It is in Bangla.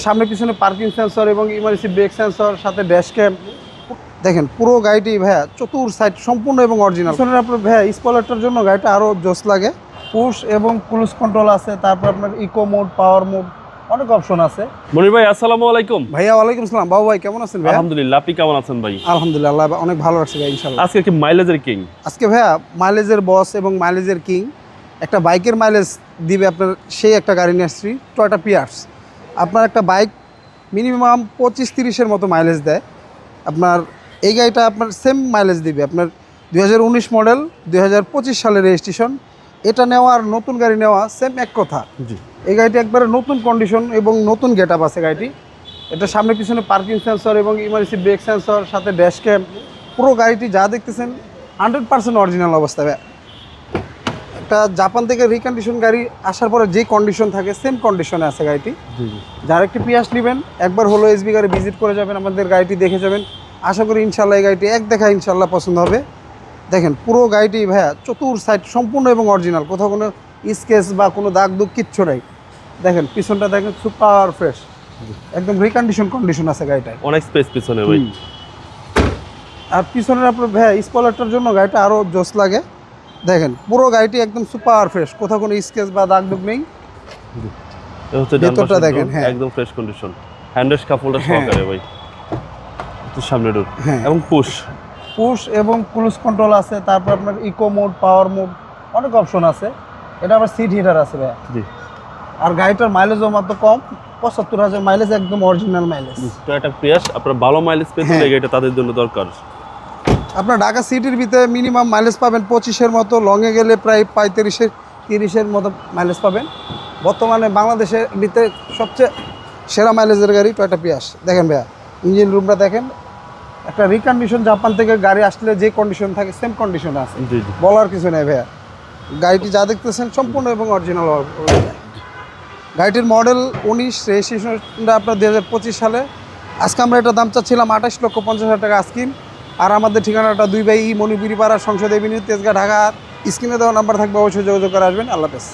সামনে পিছনে পার্কিং সেন্সর এবং ইমার্জেন্সি ব্রেক সেন্সর সাথে ড্যাশ ক্যাম। দেখেন পুরো গাড়িটি ভাইয়া চতুর সাইড সম্পূর্ণ এবং অরিজিনাল। পিছনে আপনার ভাইয়া স্পয়লারটার জন্য গাড়িটা আরও জোস লাগে। পুশ এবং ক্রুজ কন্ট্রোল আছে, তারপর আপনার ইকো মোড, পাওয়ার মোড, অনেক অপশন আছে। মনির ভাই আসসালামু আলাইকুম। ভাইয়া ওয়ালাইকুম আসসালাম। বাবু ভাই কেমন আছেন ভাই? আলহামদুলিল্লাহ, আপনি কেমন আছেন ভাই? আলহামদুলিল্লাহ, আল্লাহ অনেক ভালো আছে ভাই, ইনশাআল্লাহ। আজকে কি মাইলেজের কিং? আজকে ভাইয়া মাইলেজের বস এবং মাইলেজের কিং একটা বাইকের মাইলেজ দিবে আপনার, সেই একটা গাড়ি নিয়ে আসছি, টয়োটা পিয়ার্স। আপনার একটা বাইক মিনিমাম 25-30-এর মতো মাইলেজ দেয়। আপনার এই গাড়িটা আপনার সেম মাইলেজ দিবে। আপনার 2019 মডেল, 2025 সালের রেজিস্ট্রেশন। এটা নেওয়া আর নতুন গাড়ি নেওয়া সেম এক কথা। জি। এই গাড়িটি একবারে নতুন কন্ডিশন এবং নতুন গেট আপ আছে গাড়িটি। এটা সামনে পিছনে পার্কিং সেন্সর এবং ইমার্জেন্সি ব্রেক সেন্সর সাথে ড্যাশ ক্যাম। পুরো গাড়িটি যা দেখতেছেন 100% অরিজিনাল অবস্থায়। একটা জাপান থেকে রিকন্ডিশন গাড়ি আসার পরে যে কন্ডিশন থাকে সেম কন্ডিশনে আছে গাড়িটি। যারা একটি পিয়াস নেবেন একবার হলো এসবি গাড়ি ভিজিট করে যাবেন, আমাদের গাড়িটি দেখে যাবেন। আশা করি ইনশাল্লাহ এই গাড়িটি এক দেখা ইনশাল্লাহ পছন্দ হবে। দেখেন পুরো গাড়িটি ভাইয়া চতুর সাইড সম্পূর্ণ এবং অরিজিনাল, কোথাও কোনো স্কেচ বা কোনো দাগ দুগ কিচ্ছু নেই। দেখেন পিছনটা দেখেন সুপার ফ্রেশ, একদম কন্ডিশন আছে গাড়িটায়। অনেক স্পেস পিছনে ভাই। আর পিছনের আপনার ভাইয়া স্পয়লারটার জন্য গাড়িটা আরও জোস লাগে। দেখেন পুরো গাড়িটি একদম সুপার ফ্রেশ, কোথাও কোনো স্কেচ বা দাগ দুগ নেই। এটা হচ্ছে ভেতরটা দেখেন, হ্যাঁ একদম ফ্রেশ কন্ডিশন। হ্যান্ডরেস্ট কাপড়টা সহকারে ভাই। একটু সামনে ডোর এবং পুশ এবং ক্রুজ কন্ট্রোল আছে, তারপর আপনার ইকো মোড, পাওয়ার মোড, অনেক অপশন আছে। এটা আবার সিট হিটার আছে ভাইয়া। জি। আর গাড়িটার মাইলেজও মাত্র কম, 75,000 মাইলেজ, একদম অরিজিনাল মাইলেজ। টয়োটা পিয়াস আপনার ভালো মাইলেজ পেতে এই গাড়িটা তাদের জন্য দরকার। আপনার ঢাকা সিটির ভিতরে মিনিমাম মাইলেজ পাবেন 25-এর মতো, লংয়ে গেলে প্রায় 35-30-এর মতো মাইলেজ পাবেন। বর্তমানে বাংলাদেশের ভিতরে সবচেয়ে সেরা মাইলেজের গাড়ি টয়োটা পিয়াস। দেখেন ভাইয়া ইঞ্জিন রুমটা দেখেন, একটা রিকন্ডিশন জাপান থেকে গাড়ি আসলে যে কন্ডিশন থাকে সেম কন্ডিশনে আছে, বলার কিছু নেই ভাইয়া। গাড়িটি যা দেখতেছেন সম্পূর্ণ এবং অরিজিনাল। গাড়িটির মডেল 19, রেজিস্ট্রেশনটা আপনার 2025 সালে। আজকে আমরা এটার দাম চাচ্ছিলাম 28,50,000 টাকা আস্কিন। আর আমাদের ঠিকানাটা 2/E মণিপুরি পাড়া, সংসদ এভিনিউ, তেজগাঁ, ঢাকা। স্ক্রিনে দেওয়া নাম্বার থাকবে, অবশ্যই যোগাযোগ করে আসবেন। আল্লাহ হাফেজ।